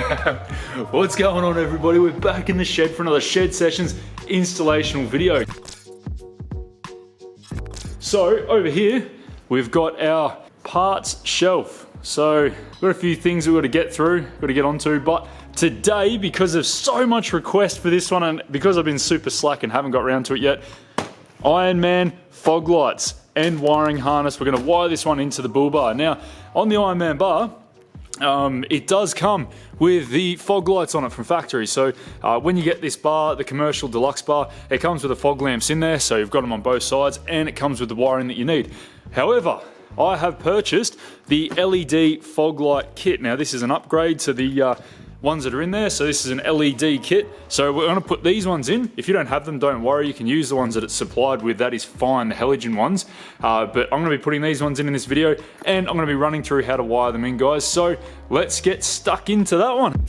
What's going on, everybody? We're back in the shed for another Shed Sessions installational video. So over here, we've got our parts shelf. So we've got a few things we've got to get through, got to get onto, but today, because of so much request for this one and because I've been super slack and haven't got around to it yet, Ironman fog lights and wiring harness. We're going to wire this one into the bull bar. Now, on the Ironman bar, it does come with the fog lights on it from factory. So when you get this bar, the commercial deluxe bar, it comes with the fog lamps in there, so you've got them on both sides, and it comes with the wiring that you need. However, I have purchased the LED fog light kit. Now this is an upgrade to the ones that are in there, so this is an LED kit. So we're going to put these ones in. If you don't have them, don't worry, you can use the ones that it's supplied with. That is fine, the halogen ones. But I'm going to be putting these ones in this video, and I'm going to be running through how to wire them in, guys. So let's get stuck into that one.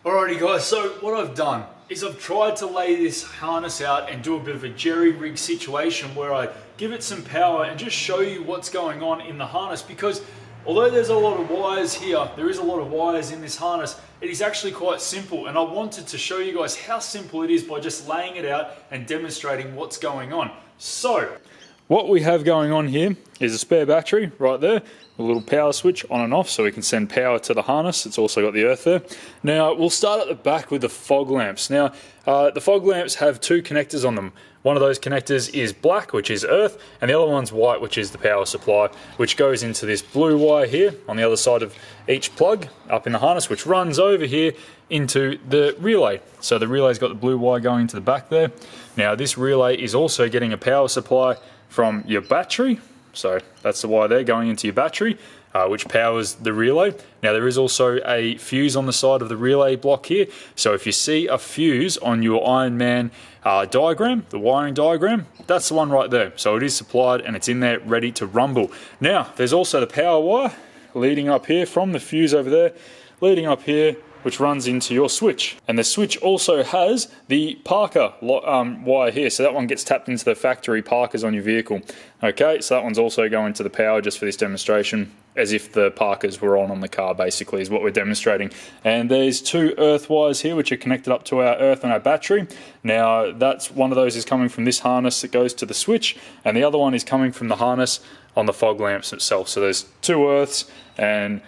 Alrighty guys, so what I've done is I've tried to lay this harness out and do a bit of a jerry rig situation where I give it some power and just show you what's going on in the harness, because although there's a lot of wires here, there is a lot of wires in this harness, it is actually quite simple, and I wanted to show you guys how simple it is by just laying it out and demonstrating what's going on. So what we have going on here is a spare battery right there, a little power switch on and off so we can send power to the harness. It's also got the earth there. Now we'll start at the back with the fog lamps. Now the fog lamps have two connectors on them. One of those connectors is black, which is earth, and the other one's white, which is the power supply, which goes into this blue wire here on the other side of each plug up in the harness, which runs over here into the relay. So the relay's got the blue wire going into the back there. Now this relay is also getting a power supply from your battery. So that's the wire there going into your battery, which powers the relay. Now there is also a fuse on the side of the relay block here. So if you see a fuse on your Ironman diagram, the wiring diagram, that's the one right there. So it is supplied and it's in there ready to rumble. Now there's also the power wire leading up here from the fuse over there, leading up here, which runs into your switch. And the switch also has the Parker wire here, so that one gets tapped into the factory Parkers on your vehicle. Okay, so that one's also going to the power just for this demonstration, as if the Parkers were on the car, basically, is what we're demonstrating. And there's two earth wires here, which are connected up to our earth and our battery. Now, that's one of those is coming from this harness that goes to the switch, and the other one is coming from the harness on the fog lamps itself. So there's two earths and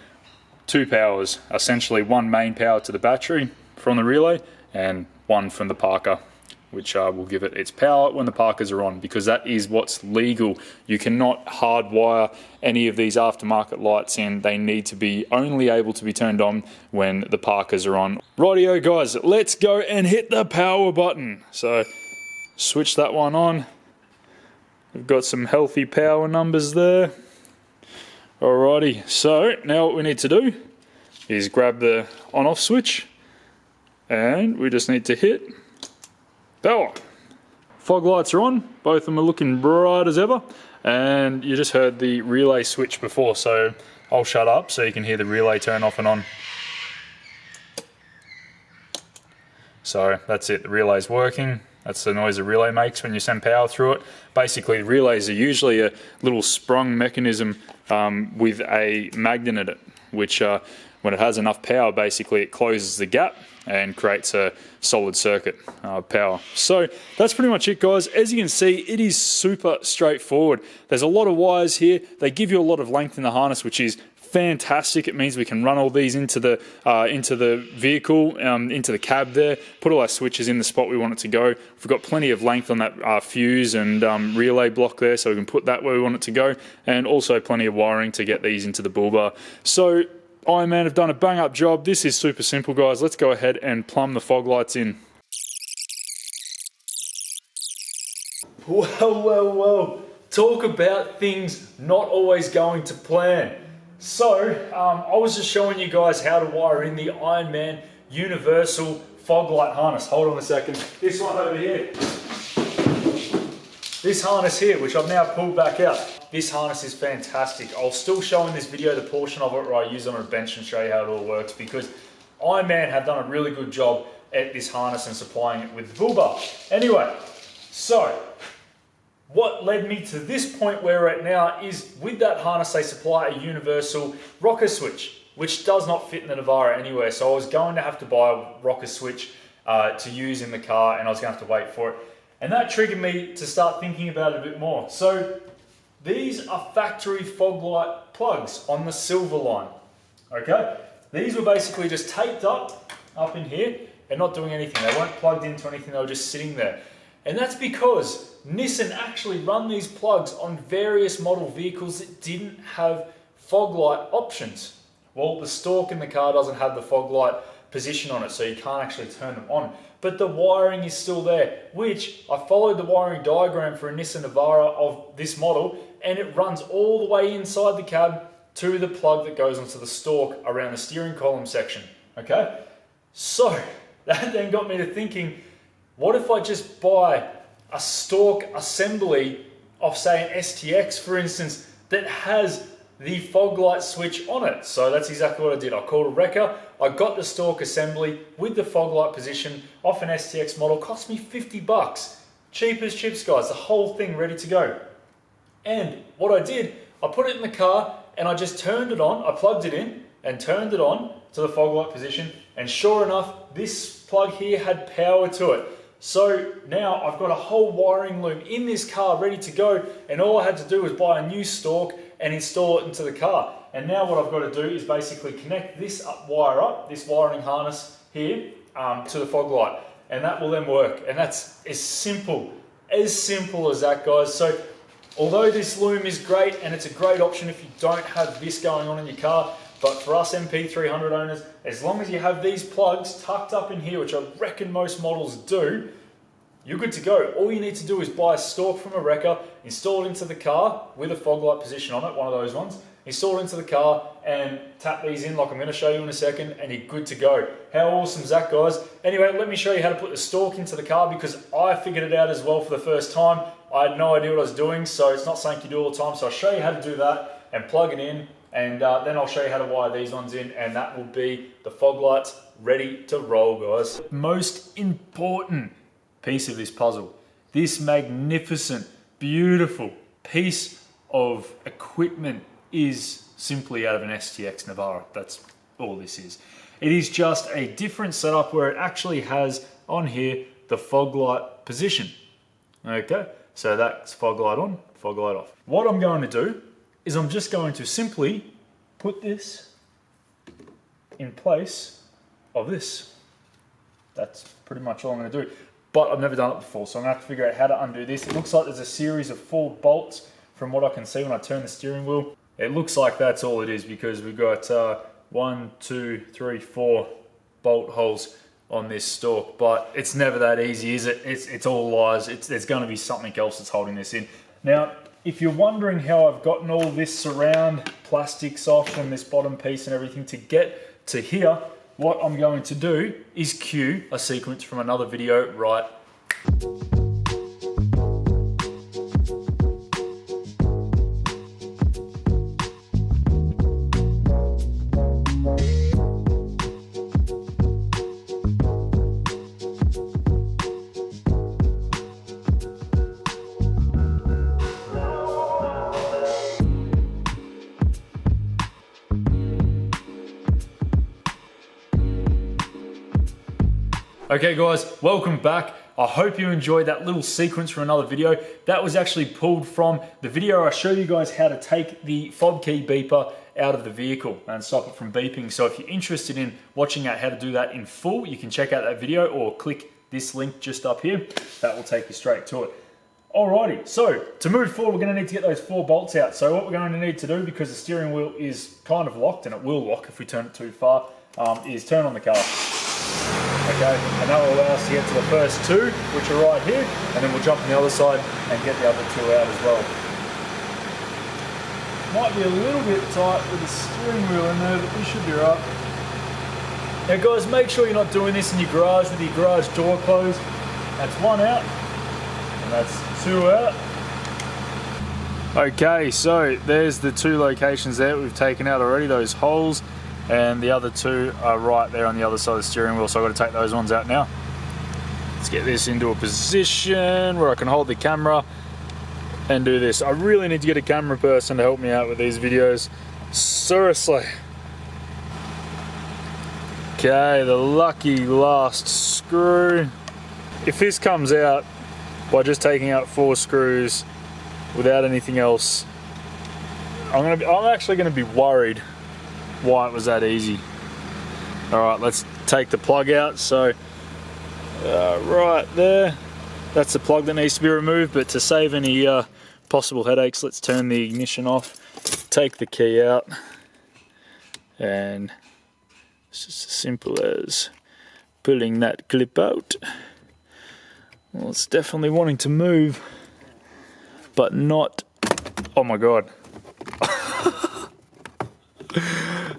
two powers, essentially one main power to the battery from the relay and one from the Parker, which will give it its power when the Parkers are on, because that is what's legal. You cannot hardwire any of these aftermarket lights in. They need to be only able to be turned on when the Parkers are on. Rightio guys, let's go and hit the power button. So switch that one on. We've got some healthy power numbers there. Alrighty, so now what we need to do is grab the on-off switch and we just need to hit power. Fog lights are on, both of them are looking bright as ever, and you just heard the relay switch before, so I'll shut up so you can hear the relay turn off and on. So that's it, the relay's working. That's the noise a relay makes when you send power through it. Basically, the relays are usually a little sprung mechanism with a magnet in it, which when it has enough power, basically it closes the gap and creates a solid circuit power. So that's pretty much it, guys. As you can see, it is super straightforward. There's a lot of wires here. They give you a lot of length in the harness, which is fantastic. It means we can run all these into the vehicle, into the cab there, put all our switches in the spot we want it to go. We've got plenty of length on that fuse and relay block there, so we can put that where we want it to go, and also plenty of wiring to get these into the bull bar. So Ironman have done a bang up job. This is super simple, guys. Let's go ahead and plumb the fog lights in. Whoa. Talk about things not always going to plan. So, I was just showing you guys how to wire in the Ironman Universal Fog Light Harness. Hold on a second. This one over here. This harness here, which I've now pulled back out. This harness is fantastic. I'll still show in this video the portion of it where I use it on a bench and show you how it all works, because Ironman have done a really good job at this harness and supplying it with the bull bar. Anyway, so what led me to this point where we're at now is with that harness they supply a universal rocker switch, which does not fit in the Navara anywhere. So I was going to have to buy a rocker switch to use in the car, and I was going to have to wait for it. And that triggered me to start thinking about it a bit more. So these are factory fog light plugs on the silver line. Okay, these were basically just taped up in here and not doing anything. They weren't plugged into anything, they were just sitting there. And that's because Nissan actually run these plugs on various model vehicles that didn't have fog light options. Well, the stalk in the car doesn't have the fog light position on it, so you can't actually turn them on. But the wiring is still there, which I followed the wiring diagram for a Nissan Navara of this model, and it runs all the way inside the cab to the plug that goes onto the stalk around the steering column section. Okay, so that then got me to thinking, what if I just buy a stalk assembly of, say, an STX, for instance, that has the fog light switch on it? So that's exactly what I did. I called a wrecker, I got the stalk assembly with the fog light position off an STX model. Cost me 50 bucks. Cheap as chips, guys. The whole thing ready to go. And what I did, I put it in the car and I just turned it on. I plugged it in and turned it on to the fog light position. And sure enough, this plug here had power to it. So now I've got a whole wiring loom in this car ready to go, and all I had to do was buy a new stalk and install it into the car. And now what I've got to do is basically connect this wire up, this wiring harness here, to the fog light, and that will then work. And that's as simple as that, guys. So although this loom is great and it's a great option if you don't have this going on in your car, but for us NP300 owners, as long as you have these plugs tucked up in here, which I reckon most models do, you're good to go. All you need to do is buy a stalk from a wrecker, install it into the car with a fog light position on it, one of those ones, install it into the car and tap these in like I'm going to show you in a second, and you're good to go. How awesome is that, guys? Anyway, let me show you how to put the stalk into the car, because I figured it out as well for the first time. I had no idea what I was doing, so it's not something you do all the time. So I'll show you how to do that and plug it in. And then I'll show you how to wire these ones in, and that will be the fog lights ready to roll, guys. Most important piece of this puzzle, this magnificent, beautiful piece of equipment is simply out of an STX Navara. That's all this is. It is just a different setup where it actually has on here the fog light position. Okay, so that's fog light on, fog light off. What I'm going to do is I'm just going to simply put this in place of this. That's pretty much all I'm going to do. But I've never done it before, so I'm going to have to figure out how to undo this. It looks like there's a series of 4 bolts from what I can see when I turn the steering wheel. It looks like that's all it is, because we've got 1, 2, 3, 4 bolt holes on this stalk. But it's never that easy, is it? It's all lies. There's going to be something else that's holding this in. Now, if you're wondering how I've gotten all this surround plastics off and this bottom piece and everything to get to here, what I'm going to do is cue a sequence from another video right. Okay guys, welcome back. I hope you enjoyed that little sequence from another video. That was actually pulled from the video I show you guys how to take the fob key beeper out of the vehicle and stop it from beeping. So if you're interested in watching out how to do that in full, you can check out that video or click this link just up here. That will take you straight to it. Alrighty, so to move forward, we're going to need to get those 4 bolts out. So what we're going to need to do, because the steering wheel is kind of locked, and it will lock if we turn it too far, is turn on the car. Okay, and that will allow us to get to the first 2, which are right here, and then we'll jump on the other side and get the other 2 out as well. Might be a little bit tight with the steering wheel in there, but we should be right. Now guys, make sure you're not doing this in your garage with your garage door closed. That's 1 out, and that's 2 out. Okay, so there's the 2 locations there we've taken out already, those holes. And the other 2 are right there on the other side of the steering wheel, so I've got to take those ones out now. Let's get this into a position where I can hold the camera and do this. I really need to get a camera person to help me out with these videos. Seriously. Okay, the lucky last screw. If this comes out by just taking out 4 screws without anything else, I'm actually gonna be worried why it was that easy. All right, let's take the plug out. So right there, that's the plug that needs to be removed, but to save any possible headaches, let's turn the ignition off, take the key out, and it's just as simple as pulling that clip out. Well, it's definitely wanting to move, but not, oh my God.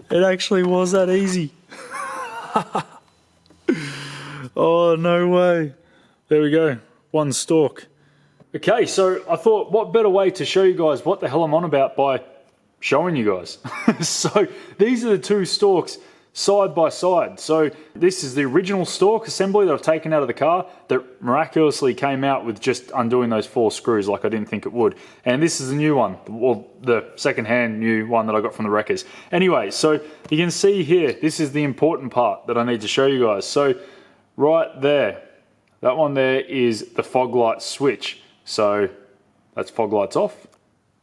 It actually was that easy. Oh, no way. There we go, 1 stalk. Okay, so I thought what better way to show you guys what the hell I'm on about by showing you guys. So these are the 2 stalks side by side. So this is the original stalk assembly that I've taken out of the car that miraculously came out with just undoing those 4 screws like I didn't think it would. And this is the new one, well, the second-hand new one that I got from the wreckers. Anyway, so you can see here, this is the important part that I need to show you guys. So right there, that one there is the fog light switch. So that's fog lights off,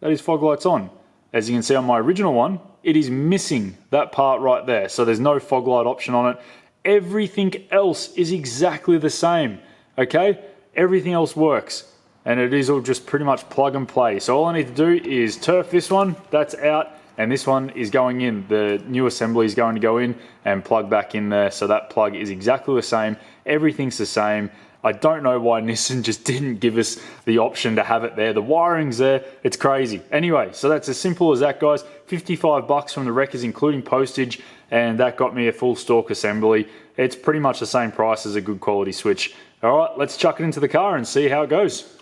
that is fog lights on. As you can see on my original one, it is missing that part right there. So there's no fog light option on it. Everything else is exactly the same, okay? Everything else works, and it is all just pretty much plug and play. So all I need to do is turf this one, that's out, and this one is going in. The new assembly is going to go in and plug back in there. So that plug is exactly the same. Everything's the same. I don't know why Nissan just didn't give us the option to have it there. The wiring's there, it's crazy. Anyway, so that's as simple as that, guys. 55 bucks from the wreckers, including postage, and that got me a full stalk assembly. It's pretty much the same price as a good quality switch. All right, let's chuck it into the car and see how it goes.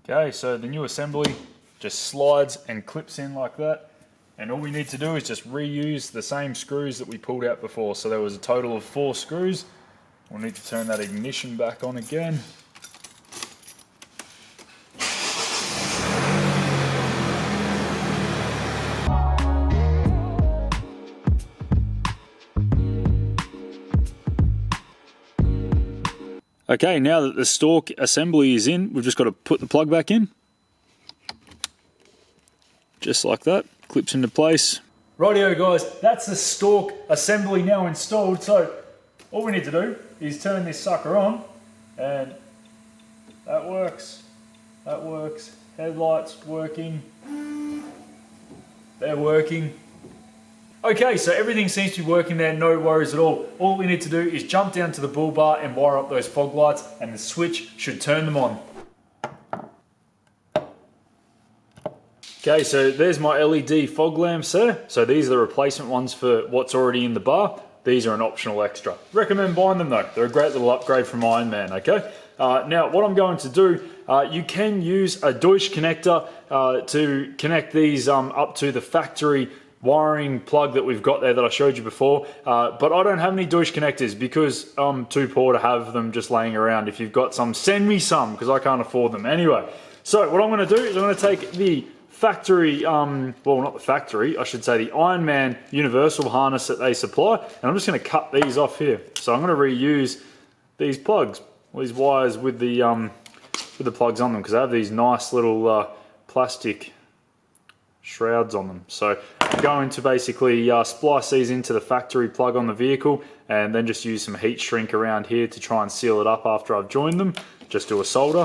Okay, so the new assembly just slides and clips in like that. And all we need to do is just reuse the same screws that we pulled out before. So there was a total of 4 screws. We'll need to turn that ignition back on again. Okay, now that the stalk assembly is in, we've just got to put the plug back in. Just like that, clips into place. Rightio guys, that's the stalk assembly now installed. So all we need to do is turn this sucker on, and that works. That works. Headlights working. They're working. Okay, so everything seems to be working there, no worries at all. All we need to do is jump down to the bull bar and wire up those fog lights, and the switch should turn them on. Okay, so there's my LED fog lamps there. So these are the replacement ones for what's already in the bar. These are an optional extra. Recommend buying them though. They're a great little upgrade from Ironman, okay? Now, what I'm going to do, you can use a Deutsch connector to connect these up to the factory wiring plug that we've got there that I showed you before, but I don't have any Deutsch connectors because I'm too poor to have them just laying around. If you've got some, send me some because I can't afford them. Anyway, so what I'm going to do is I'm going to take the factory, well, not the factory, I should say the Ironman universal harness that they supply, and I'm just going to cut these off here. So I'm going to reuse these plugs, these wires with the plugs on them, because they have these nice little plastic shrouds on them. So I'm going to basically splice these into the factory plug on the vehicle, and then just use some heat shrink around here to try and seal it up after I've joined them. Just do a solder.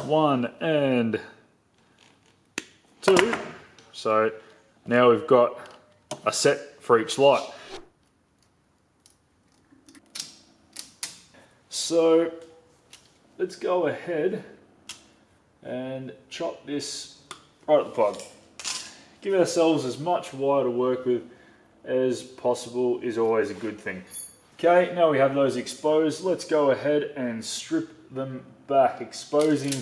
1 and 2. So now we've got a set for each light. So let's go ahead and chop this right at the plug. Give ourselves as much wire to work with as possible is always a good thing. Okay, now we have those exposed. Let's go ahead and strip them back, exposing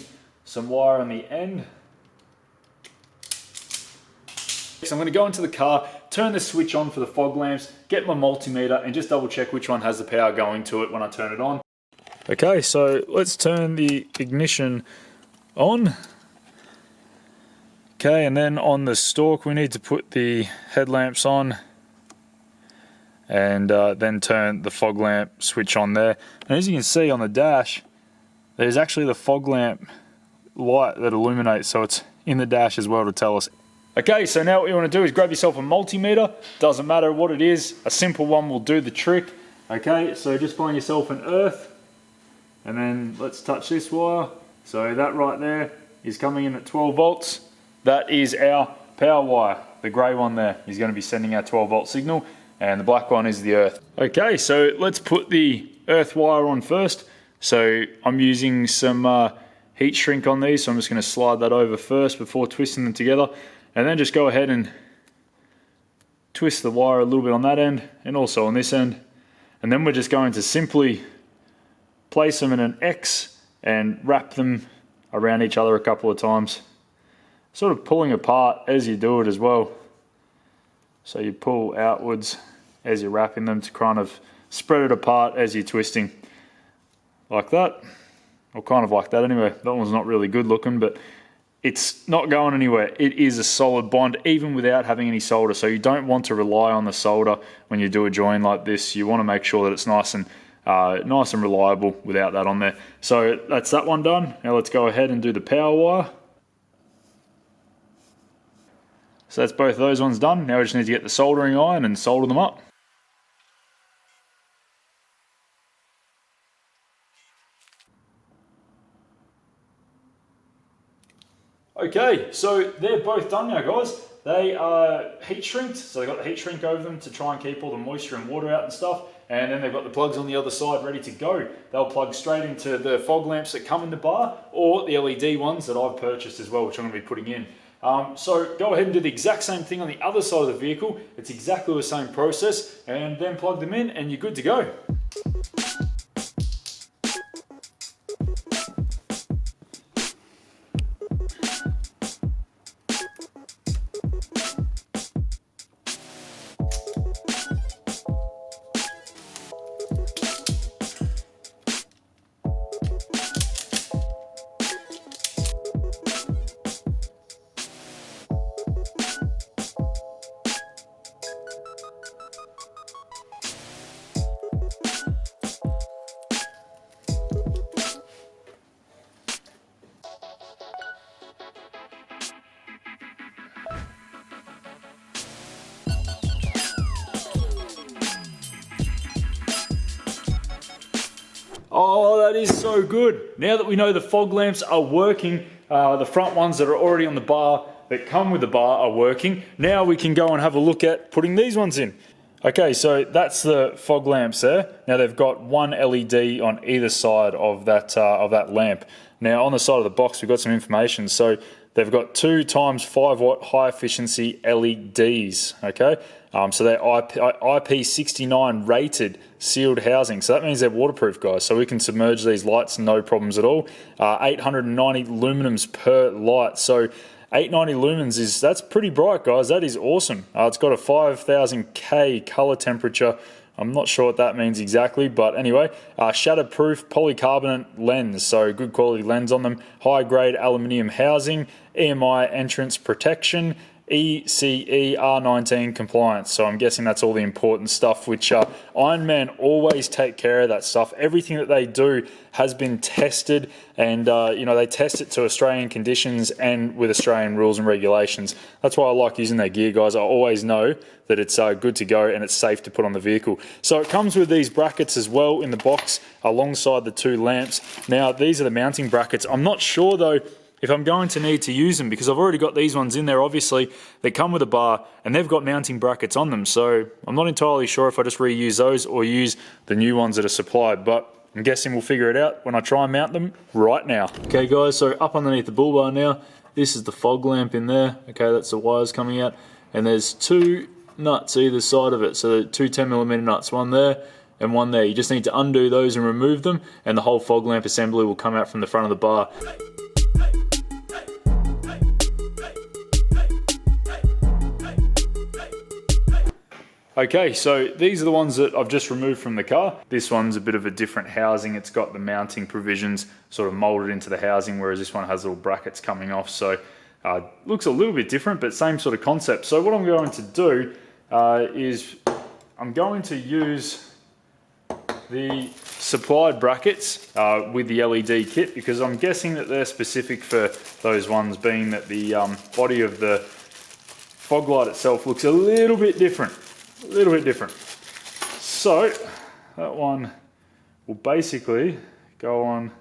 some wire on the end. So I'm going to go into the car, turn the switch on for the fog lamps, get my multimeter and just double check which one has the power going to it when I turn it on. Okay, so let's turn the ignition on. Okay, and then on the stalk we need to put the headlamps on and then turn the fog lamp switch on there. And as you can see on the dash, there's actually the fog lamp light that illuminates, so it's in the dash as well to tell us. Okay, so now what you want to do is grab yourself a multimeter. Doesn't matter what it is, a simple one will do the trick. Okay, so just find yourself an earth, and then let's touch this wire. So that right there is coming in at 12 volts. That is our power wire. The grey one there is going to be sending our 12 volt signal, and the black one is the earth. Okay, so let's put the earth wire on first. So I'm using some heat shrink on these, so I'm just going to slide that over first before twisting them together. And then just go ahead and twist the wire a little bit on that end and also on this end. And then we're just going to simply place them in an X and wrap them around each other a couple of times. Sort of pulling apart as you do it as well. So you pull outwards as you're wrapping them to kind of spread it apart as you're twisting. Like that. Or kind of like that anyway. That one's not really good looking, but it's not going anywhere. It is a solid bond even without having any solder. So you don't want to rely on the solder when you do a join like this. You want to make sure that it's nice and reliable without that on there. So that's that one done. Now let's go ahead and do the power wire. So that's both of those ones done. Now we just need to get the soldering iron and solder them up. Okay, so they're both done now, guys. They are heat shrinked, so they've got the heat shrink over them to try and keep all the moisture and water out and stuff. And then they've got the plugs on the other side ready to go. They'll plug straight into the fog lamps that come in the bar, or the LED ones that I've purchased as well, which I'm going to be putting in. So go ahead and do the exact same thing on the other side of the vehicle. It's exactly the same process, and then plug them in and you're good to go. Oh, that is so good. Now that we know the fog lamps are working, the front ones that are already on the bar, that come with the bar, are working. Now we can go and have a look at putting these ones in. Okay, so that's the fog lamps there. Now they've got one LED on either side of that lamp. Now on the side of the box we've got some information. So they've got 2 times 5 watt high efficiency LEDs, okay? So they're IP69 rated sealed housing. So that means they're waterproof, guys. So we can submerge these lights, no problems at all. 890 lumens per light. So 890 lumens that's pretty bright, guys. That is awesome. It's got a 5000 K color temperature. I'm not sure what that means exactly, but anyway, shatterproof polycarbonate lens, so good quality lens on them, high grade aluminium housing, EMI entrance protection, ECE R19 compliance. So I'm guessing that's all the important stuff, which Ironman always take care of that stuff. Everything that they do has been tested, and they test it to Australian conditions and with Australian rules and regulations. That's why I like using their gear, guys. I always know that it's good to go and it's safe to put on the vehicle. So it comes with these brackets as well in the box alongside the 2 lamps. Now these are the mounting brackets. I'm not sure though if I'm going to need to use them, because I've already got these ones in there, obviously. They come with a bar and they've got mounting brackets on them, so I'm not entirely sure if I just reuse those or use the new ones that are supplied, but I'm guessing we'll figure it out when I try and mount them right now. Okay guys, so up underneath the bull bar now, this is the fog lamp in there. Okay, that's the wires coming out, and there's 2 nuts either side of it, so 2 10mm nuts, one there and one there. You just need to undo those and remove them, and the whole fog lamp assembly will come out from the front of the bar. Okay, so these are the ones that I've just removed from the car. This one's a bit of a different housing. It's got the mounting provisions sort of molded into the housing, whereas this one has little brackets coming off. So looks a little bit different, but same sort of concept. So what I'm going to do is I'm going to use the supplied brackets with the LED kit, because I'm guessing that they're specific for those ones, being that the body of the fog light itself looks a little bit different. So that one will basically go on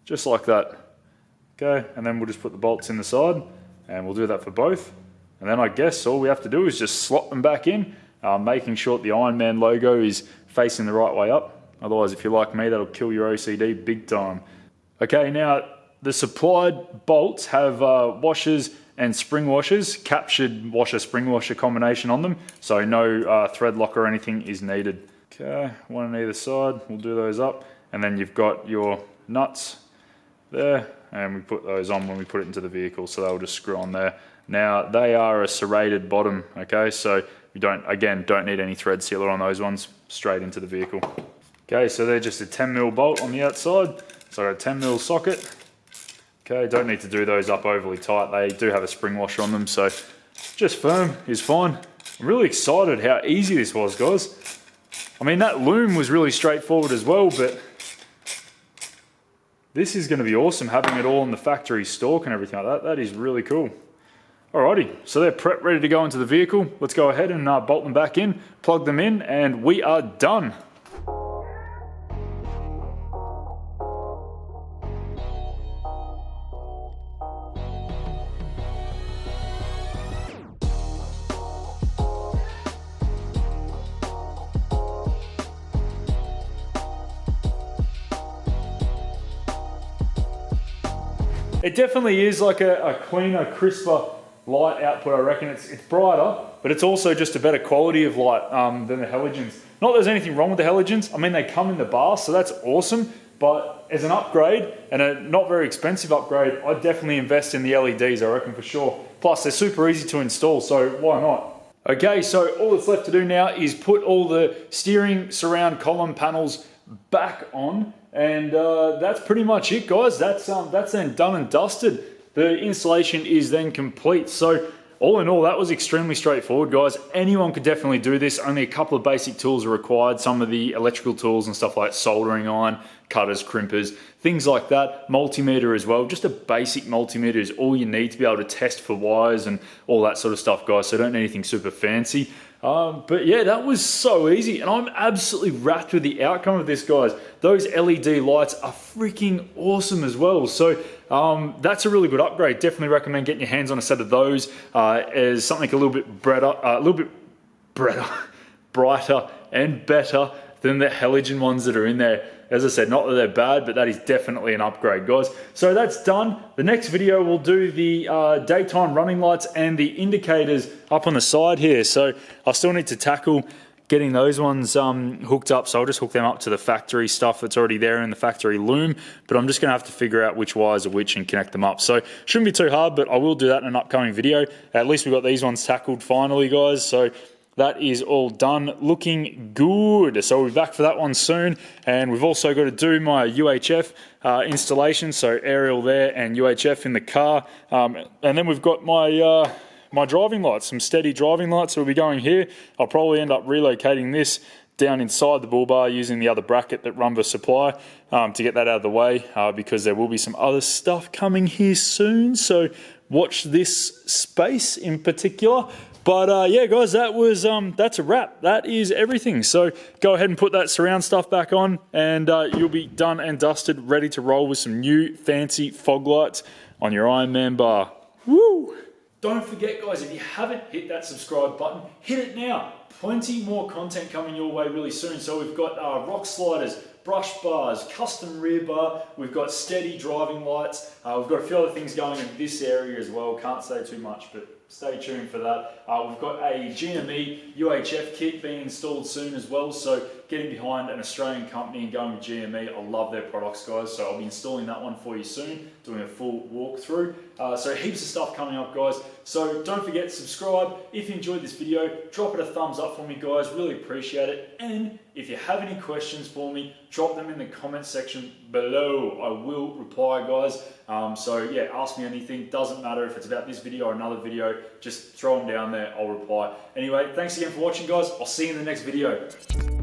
just like that. Okay, and then we'll just put the bolts in the side, and we'll do that for both. And then I guess all we have to do is just slot them back in, making sure the Ironman logo is facing the right way up. Otherwise, if you're like me, that'll kill your OCD big time. Okay, now the supplied bolts have washers and spring washers, captured washer spring washer combination on them, so no thread lock or anything is needed. Okay, one on either side, we'll do those up, and then you've got your nuts there, and we put those on when we put it into the vehicle, so they'll just screw on there. Now they are a serrated bottom, okay, so you don't need any thread sealer on those ones, straight into the vehicle. Okay, so they're just a 10mm bolt on the outside, so a 10mm socket. Okay, don't need to do those up overly tight. They do have a spring washer on them, so just firm is fine. I'm really excited how easy this was, guys. I mean, that loom was really straightforward as well, but this is going to be awesome, having it all in the factory stalk and everything like that. That is really cool. Alrighty, so they're prepped, ready to go into the vehicle. Let's go ahead and bolt them back in, plug them in, and we are done. It definitely is like a cleaner, crisper light output, I reckon. It's brighter, but it's also just a better quality of light than the halogens. Not that there's anything wrong with the halogens. I mean, they come in the bar, so that's awesome. But as an upgrade, and a not very expensive upgrade, I'd definitely invest in the LEDs, I reckon, for sure. Plus, they're super easy to install, so why not? Okay, so all that's left to do now is put all the steering, surround, column panels back on. And that's pretty much it, guys. That's then done and dusted. The installation is then complete. So all in all, that was extremely straightforward, guys. Anyone could definitely do this. Only a couple of basic tools are required. Some of the electrical tools and stuff like soldering iron, cutters, crimpers, things like that. Multimeter as well. Just a basic multimeter is all you need to be able to test for wires and all that sort of stuff, guys. So don't need anything super fancy. But yeah, that was so easy, and I'm absolutely wrapped with the outcome of this, guys. Those LED lights are freaking awesome as well. So that's a really good upgrade. Definitely recommend getting your hands on a set of those as something a little bit brighter and better than the halogen ones that are in there. As I said, not that they're bad, but that is definitely an upgrade, guys. So that's done. The next video we'll do the daytime running lights and the indicators up on the side here. So I still need to tackle getting those ones hooked up. So I'll just hook them up to the factory stuff that's already there in the factory loom. But I'm just going to have to figure out which wires are which and connect them up. So shouldn't be too hard, but I will do that in an upcoming video. At least we've got these ones tackled finally, guys. So that is all done, looking good. So we'll be back for that one soon. And we've also got to do my UHF installation, so aerial there and UHF in the car. And then we've got my my driving lights, some steady driving lights that will be going here. I'll probably end up relocating this down inside the bull bar using the other bracket that Rumba supply to get that out of the way because there will be some other stuff coming here soon. So watch this space in particular. But yeah, guys, that's a wrap. That is everything. So go ahead and put that surround stuff back on, and you'll be done and dusted, ready to roll with some new fancy fog lights on your Ironman bar. Woo! Don't forget, guys, if you haven't hit that subscribe button, hit it now. Plenty more content coming your way really soon. So we've got rock sliders, brush bars, custom rear bar, we've got steady driving lights, we've got a few other things going in this area as well. Can't say too much, but stay tuned for that. We've got a GME UHF kit being installed soon as well, so getting behind an Australian company and going with GME. I love their products, guys, so I'll be installing that one for you soon, doing a full walkthrough. So heaps of stuff coming up, guys. So don't forget to subscribe. If you enjoyed this video, drop it a thumbs up for me, guys. Really appreciate it. And if you have any questions for me, drop them in the comment section below. I will reply, guys. So yeah, ask me anything. Doesn't matter if it's about this video or another video. Just throw them down there. I'll reply. Anyway, thanks again for watching, guys. I'll see you in the next video.